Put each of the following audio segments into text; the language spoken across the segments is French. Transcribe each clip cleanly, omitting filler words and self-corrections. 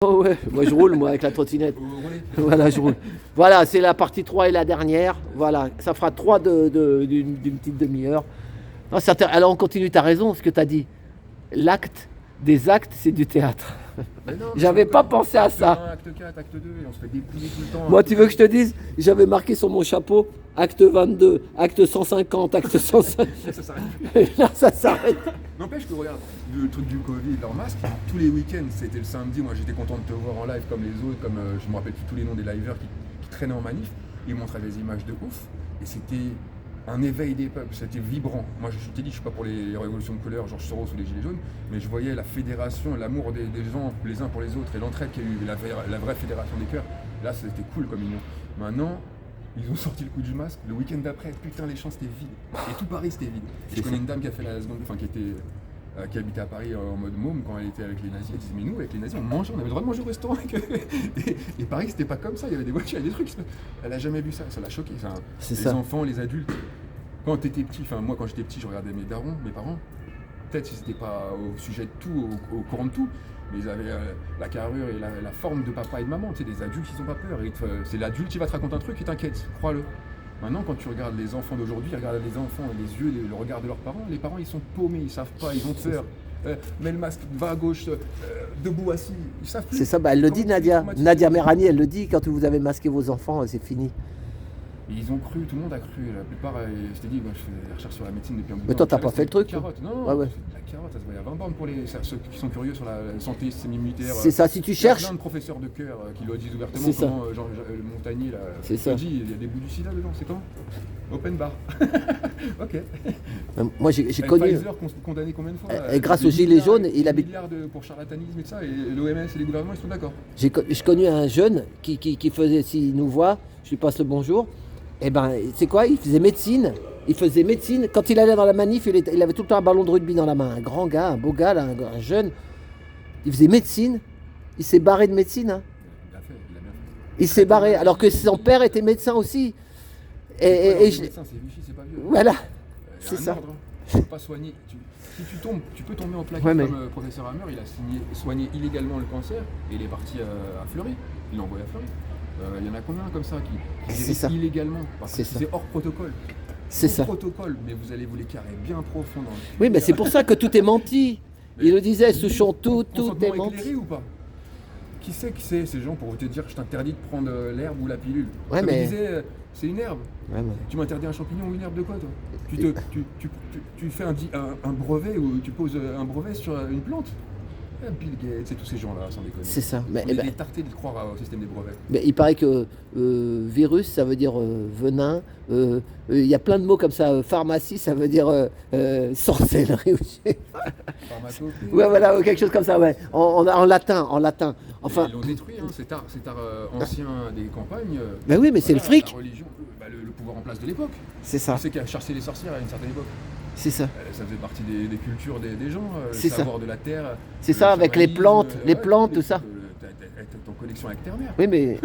Oh ouais, moi je roule moi avec la trottinette. Vous roulez? Voilà, je roule. Voilà, c'est la partie 3 et la dernière. Voilà, ça fera 3 d'une petite demi-heure. Non, alors on continue, t'as raison, ce que t'as dit. L'acte des actes, c'est du théâtre. Mais non, mais J'avais c'est pas comme pensé à acte ça. 1, acte 4, acte 2, et on se fait déplier tout le temps. Moi, tu veux que je te dise, j'avais marqué sur mon chapeau acte 22, acte 150, acte 150. Ça s'arrête plus. Et là, ça s'arrête. N'empêche que regarde, le truc du Covid, leur masque, tous les week-ends, c'était le samedi, moi j'étais content de te voir en live comme les autres, comme je me rappelle plus tous les noms des liveurs qui traînaient en manif, ils montraient des images de ouf, et c'était un éveil des peuples, c'était vibrant. Moi je t'ai dit, je suis pas pour les révolutions de couleur, Georges Soros ou les Gilets jaunes, mais je voyais la fédération, l'amour des gens les uns pour les autres, et l'entraide qu'il y a eu, la vraie fédération des cœurs, là c'était cool comme union. Maintenant, ils ont sorti le coup du masque, le week-end d'après, putain les champs c'était vide. Et tout Paris c'était vide. Et je connais une dame qui a fait la seconde, enfin qui habitait à Paris en mode môme quand elle était avec les nazis. Elle disait mais nous avec les nazis on mangeait, on avait le droit de manger au restaurant. Et Paris c'était pas comme ça, il y avait des voitures, il y avait des trucs. Elle a jamais vu ça, ça l'a choqué. Enfin, les ça. enfants, les adultes. Quand t'étais petit, enfin moi quand j'étais petit je regardais mes darons, mes parents. Peut-être qu'ils n'étaient pas au sujet de tout, au courant de tout. Mais ils avaient la carrure et la forme de papa et de maman. Tu sais, des adultes, ils n'ont pas peur. C'est l'adulte qui va te raconter un truc, il t'inquiète, crois-le. Maintenant, quand tu regardes les enfants d'aujourd'hui, regarde les enfants, les yeux, le regard de leurs parents, les parents, ils sont paumés, ils savent pas, ils ont peur. Mets le masque, va à gauche, debout, assis, ils savent plus. C'est ça, bah, elle le dit, Nadia. Nadia Merani, elle le dit, quand vous avez masqué vos enfants, c'est fini. Et ils ont cru, tout le monde a cru, la plupart, je t'ai dit, moi je fais des recherches sur la médecine depuis un bout de temps. Mais toi, t'as pas fait le truc, carotte. Non, ouais. la carotte, ça se voit, il y a 20 bornes pour ceux qui sont curieux sur la santé, le système immunitaire. C'est ça, si tu Il y a cherches. plein de professeurs de cœur qui le disent ouvertement, C'est ça. comment Jean Montagnier, là, C'est ça. dit, il y a des bouts du sida dedans, c'est quand Open bar. Ok. Moi, j'ai connu. Pfizer condamné combien de fois Et grâce aux Gilets jaunes, il habite. Milliards pour charlatanisme et tout ça, et l'OMS et les gouvernements, ils sont d'accord. J'ai connu un jeune qui faisait, s'il nous voit, je lui passe le bonjour. Et ben, c'est quoi? Il faisait médecine. Il faisait médecine. Quand il allait dans la manif, il avait tout le temps un ballon de rugby dans la main. Un grand gars, un beau gars, là, un jeune. Il faisait médecine. Il s'est barré de médecine. Hein. Il a bien fait. Il s'est barré, alors que son père était médecin aussi. Et médecin, c'est Vichy, c'est pas vieux. Voilà. C'est ça. Ordre, hein. Tu peux pas soigner. Si tu tombes, tu peux tomber en plaque comme le professeur Hammer. Il a soigné illégalement le cancer et il est parti à Fleury. Il l'a envoyé à Fleury. Il y en a combien comme ça qui guérissent illégalement parce que c'est hors protocole. C'est ça. Protocole, mais vous allez vous l'écarrer bien profond dans le... Oui, mais c'est pour ça que tout est menti. Il le disait, Souchon, tout est menti. Ou pas? Qui c'est ces gens pour te dire que je t'interdis de prendre l'herbe ou la pilule? Ouais, comme mais... il disait, c'est une herbe. Ouais, mais... Tu m'interdis un champignon ou une herbe de quoi, toi? Tu fais un brevet ou tu poses un brevet sur une plante? Bill Gates, c'est tous ces gens-là, sans déconner. C'est ça. Mais on est tarté de croire au système des brevets. Mais il paraît que virus, ça veut dire venin. Il y a plein de mots comme ça. Pharmacie, ça veut dire sorcellerie. Pharmacopée. Ouais, voilà, quelque chose comme ça, ouais. En latin. Enfin. Ils l'ont détruit, hein, cet art ancien des campagnes. Mais oui, mais c'est le fric. La religion, le pouvoir en place de l'époque. C'est ça. Tu sais qui a chassé les sorcières à une certaine époque. C'est ça. Ça faisait partie des cultures des gens, le ça. savoir de la terre. C'est ça, avec les plantes, tout ça. Ton connexion avec terre-mère. Oui, mais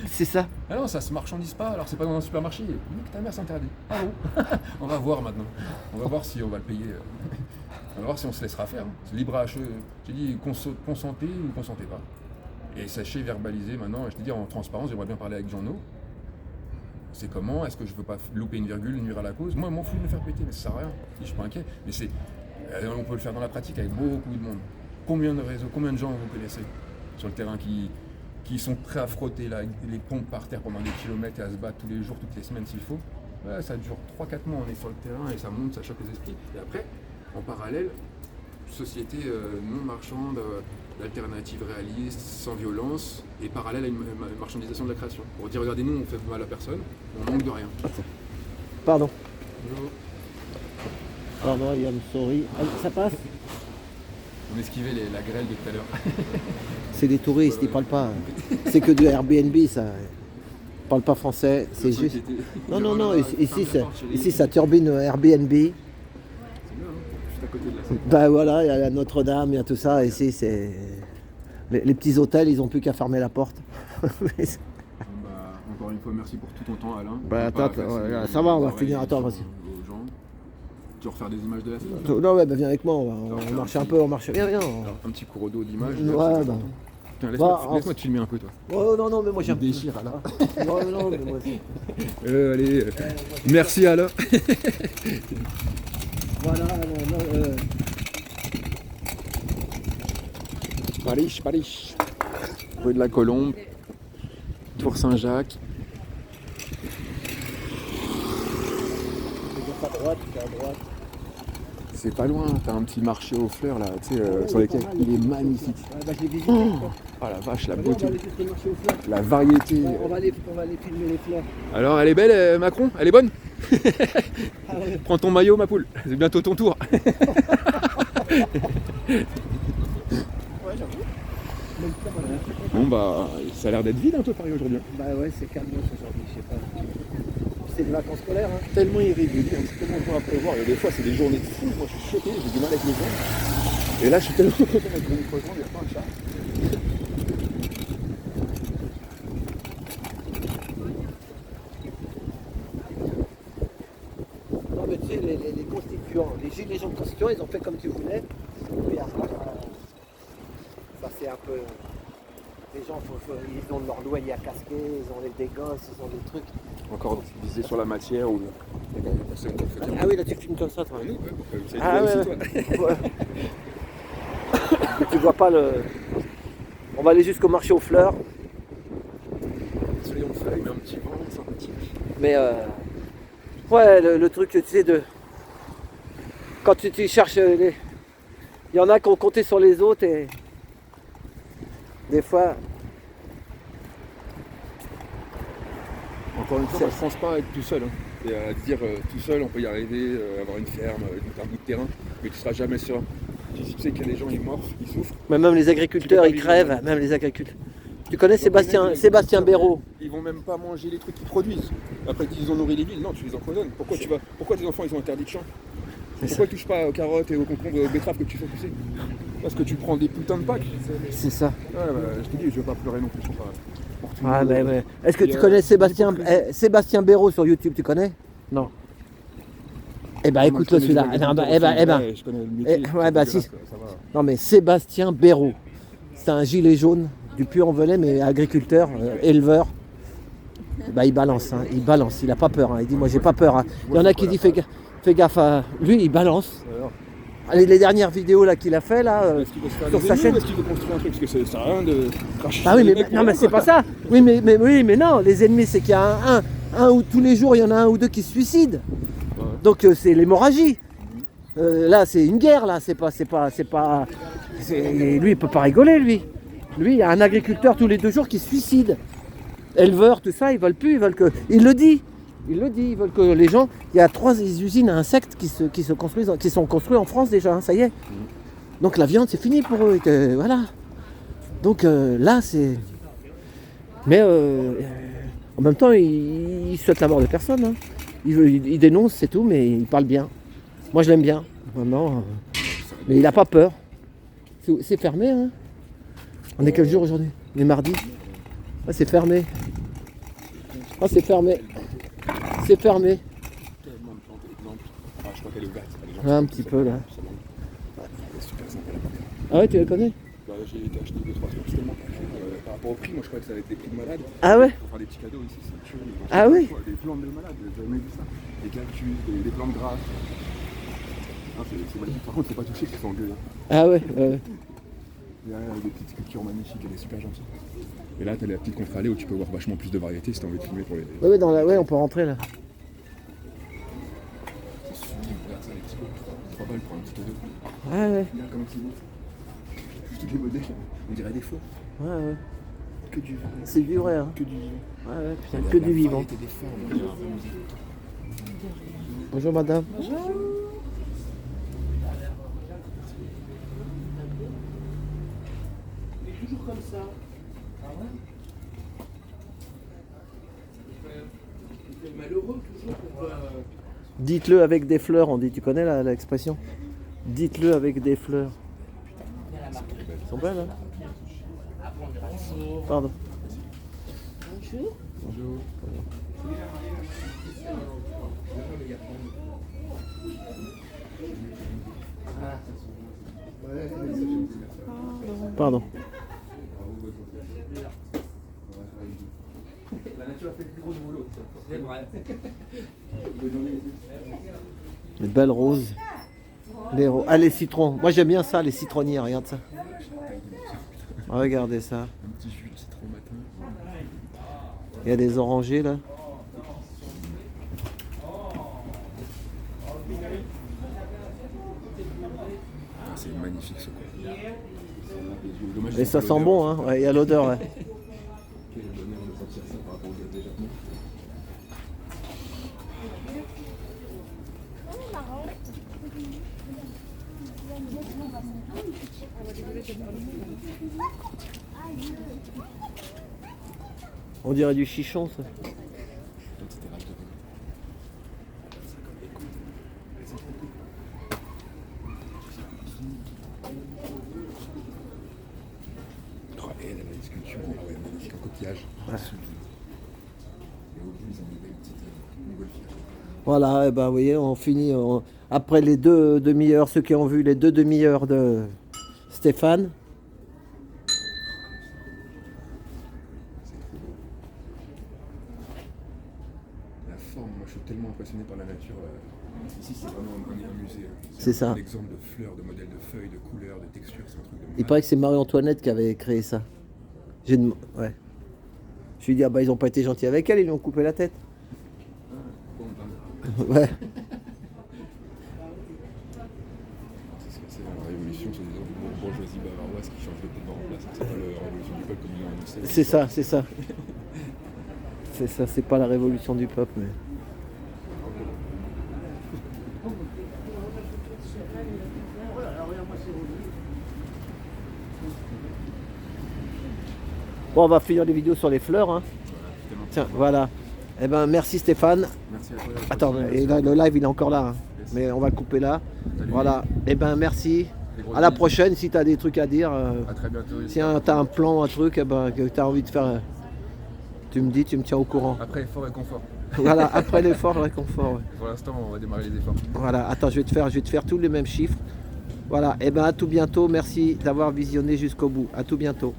c'est ça. Ah non, ça se marchandise pas, alors c'est pas dans un supermarché. Nique ta mère, c'est interdit. Ah bon. On va voir maintenant. On va voir si on va le payer. On va voir si on se laissera faire. C'est libre à eux. J'ai dit consentez ou consentez pas. Et sachez verbaliser maintenant, je te dis en transparence, j'aimerais bien parler avec Jean-No. C'est comment? Est-ce que je veux pas louper une virgule, nuire à la cause? Moi, m'en fous de me faire péter, mais ça sert à rien. Je suis pas inquiet. Mais on peut le faire dans la pratique avec beaucoup de monde. Combien de réseaux, combien de gens vous connaissez sur le terrain qui sont prêts à frotter là, les pompes par terre pendant des kilomètres et à se battre tous les jours, toutes les semaines s'il faut? Ouais, ça dure 3-4 mois, on est sur le terrain et ça monte, ça choque les esprits. Et après, en parallèle, société non marchande, d'alternatives réalistes, sans violence, et parallèle à une marchandisation de la création. Pour dire, regardez, nous, on fait mal à personne, on manque de rien. Pardon. Bonjour. Pardon, I am sorry. Ça passe? On esquivait la grêle de tout à l'heure. C'est des touristes, ils parlent pas. C'est que du Airbnb, ça. Ils parlent pas français, c'est juste... Non, ici ça turbine Airbnb. C'est bien, hein, juste à côté de la scène. Bah voilà, il y a la Notre-Dame, il y a tout ça. Ici, c'est... Les petits hôtels, ils ont plus qu'à fermer la porte. Encore une fois, merci pour tout ton temps, Alain. Bah attends, ça va, on va finir. Attends, vas-y. Tu vas refaire des images de la scène? Non, ouais, bah viens avec moi, on marche un peu, on marche. Viens. Un petit cours d'eau d'images. Ouais, bah. Tiens, Bah, laisse-moi te filmer un peu, toi. Oh non, non, mais moi j'aime. Déchire, Alain. Non, non, mais moi c'est. Allez, merci, Alain. Voilà, Paris. Rue de la Colombe. Tour Saint-Jacques. à droite, tu fais à droite. C'est pas loin, t'as un petit marché aux fleurs là, tu sais, sur lesquels il est magnifique. Ouais, bah, je l'ai visité. Quoi. Ah la vache, la Allez, beauté, on va aller tester le marché aux fleurs. la variété. On va aller filmer les fleurs. Alors, elle est belle, Macron? Elle est bonne? Ah ouais. Prends ton maillot, ma poule, c'est bientôt ton tour. Ouais, j'avoue. Mais ça, voilà. Bon bah, ça a l'air d'être vide un peu Paris aujourd'hui. Bah ouais, c'est calme aujourd'hui, je sais pas. C'est des vacances scolaires, hein. Tellement irrégulier, c'est tellement dur à prévoir. Et des fois, c'est des journées de fou. Moi, je suis choqué, j'ai du mal avec les gens. Et là, je suis tellement content avec une fois, il n'y a pas un chat. Non, mais tu sais, les constituants, les gilets jaunes constituants, ils ont fait comme tu voulais. Et après, ça c'est un peu. Les gens, ils ont leur loyer à casquer, ils ont des gosses, ils ont des trucs. Encore visé sur la matière ou. Ah oui, là tu filmes comme ça, toi. Nous, ouais, Ah aussi, ouais, toi. ouais. Mais tu vois pas le. On va aller jusqu'au marché aux fleurs. Soleil en feuille, mais un petit vent sympathique. Mais ouais, le truc, tu sais, de. Quand tu cherches les. Il y en a qui ont compté sur les autres et. Des fois. Encore une fois, moi, je pense pas être tout seul. Hein. Et à dire tout seul, on peut y arriver, avoir une ferme, un bout de terrain, mais tu seras jamais serein. Tu sais qu'il y a des gens, ils morfent, ils souffrent. Mais même les agriculteurs, ils crèvent, même les agriculteurs. Tu connais Sébastien Béraud? Ils vont même pas manger les trucs qu'ils produisent. Après qu'ils ont nourri les villes, non, tu les empoisonnes. Pourquoi tes enfants ils ont interdit de champ? Pourquoi ils touchent pas aux carottes et aux concombres et aux betteraves que tu fais pousser? Parce que tu prends des putains de packs. C'est ça. Ouais, bah, je te dis, je veux pas pleurer non plus sur ça. Ah, mais. Est-ce que tu connais Sébastien Béraud sur YouTube, tu connais? Non. Eh ben écoute-le celui-là. Je connais le métier. Ouais, bah si. Ça va. Non mais Sébastien Béraud. C'est un gilet jaune du Puy-en-Velay, mais agriculteur, éleveur. Bah il balance, hein. Il balance, il a pas peur. Hein. Il dit moi j'ai pas peur. Hein. Il y en a qui disent fais gaffe à. Lui il balance. Allez, les dernières vidéos là qu'il a fait là sur sa chaîne. Est-ce qu'il veut construire un truc? Parce que ça sert à rien de cracher. Ah oui mais non mais c'est pas ça. Oui mais non, les ennemis c'est qu'il y a un ou tous les jours il y en a un ou deux qui se suicident. Ouais. Donc c'est l'hémorragie. Là c'est une guerre là, lui il peut pas rigoler lui. Lui il y a un agriculteur tous les 2 jours qui se suicide. Éleveurs, tout ça, ils veulent plus, ils veulent que. Il le dit, ils veulent que les gens. Il y a 3 usines à insectes qui se construisent, qui sont construites en France déjà, hein, ça y est. Donc la viande c'est fini pour eux, voilà. Donc là c'est. Mais en même temps il souhaite la mort de personne. Hein. Il dénonce, c'est tout, mais il parle bien. Moi je l'aime bien. Maintenant, mais il n'a pas peur. C'est fermé, hein. On est quel jour aujourd'hui? On est mardi. Ah, c'est fermé. Ah, c'est fermé. C'est fermé. Je crois qu'elle est ouverte. Un petit peu là. Elle est super sympa la première. Ah ouais, tu la connais? Bah, j'ai été acheter 2-3 trucs, c'est tellement pas cher. Par rapport au prix, moi je crois que ça va être des prix de malade. Ah ouais? Pour faire des petits cadeaux ici, c'est sûr. Ah oui? Des plantes de malade, j'ai jamais vu ça. Des cactus, des plantes grasses. Ah, c'est magnifique. Par contre, c'est pas touché, c'est en gueule. Hein. Ah ouais. Il y a des petites sculptures magnifiques, elle est super gentille. Et là, t'as la petite contre-allée où tu peux voir vachement plus de variétés si t'as envie de filmer pour les. Ouais, on peut rentrer là. C'est sublime, regarde ça, les petits pots. 3 balles pour un petit cadeau. Ah ouais. Regarde comment c'est beau. Juste toutes les modèles, on dirait des faux. Ouais. Que du vivant. C'est du vrai, hein. Que du vivant. Ouais, putain, que du vivant. Des formes, on dirait un vrai musée. Bonjour madame. Bonjour. Il est toujours comme ça. Ah ouais? Il fait malheureux toujours pour. Dites-le avec des fleurs, on dit. Tu connais l'expression? Dites-le avec des fleurs. Elles sont belles, hein? Pardon. Bonjour. Bonjour. Pardon. La nature a fait le plus gros du boulot. C'est vrai. Les belles roses. Ah, les citrons. Moi j'aime bien ça, les citronniers, regarde ça. Regardez ça. Un petit jus de citron matin. Il y a des orangers là. Ah, c'est magnifique ce coin. Dommage Et ça sent bon, hein. Ouais, il y a l'odeur. Ouais. Quel bonheur de sentir ça par rapport au gaz déjà. On dirait du chichon ça. Oh, elle a une sculpture en magnifique en coquillage. Ouais. Et au bout, ils ont mis une petite montgolfière. Voilà, et ben, vous voyez, on finit après les 2 demi-heures, ceux qui ont vu les 2 demi-heures de Stéphane. C'est trop beau. La forme, moi je suis tellement impressionné par la nature. Ici c'est vraiment un musée. C'est ça. Un exemple de fleurs, de modèles de feuilles, de couleurs, de textures, c'est un truc de Il malade. paraît que c'est Marie-Antoinette qui avait créé ça. Ouais. Je lui ai dit, ah bah ils ont pas été gentils avec elle, ils lui ont coupé la tête. Bon, ben, Ouais. c'est la révolution, c'est des bourgeoisie bavaroise qui change de pouvoir en place. C'est pas la révolution du peuple comme ils l'ont annoncé. C'est ça, c'est ça. C'est ça, c'est pas la révolution du peuple, mais. Bon, on va finir les vidéos sur les fleurs. Hein. Tiens, voilà. Eh ben, merci Stéphane. Merci à toi. Attends, et là, le live il est encore là. Hein. Mais on va le couper là. Salut. Voilà. Eh ben, merci. Des gros À la bisous. prochaine si tu as des trucs à dire. À très bientôt. Si tu as un plan, un truc, eh ben, que tu as envie de faire, tu me dis, tu me tiens au courant. Après, effort et confort. Voilà, après l'effort, le réconfort. Ouais. Pour l'instant, on va démarrer les efforts. Voilà, attends, je vais te faire tous les mêmes chiffres. Voilà, et ben à tout bientôt. Merci d'avoir visionné jusqu'au bout. À tout bientôt.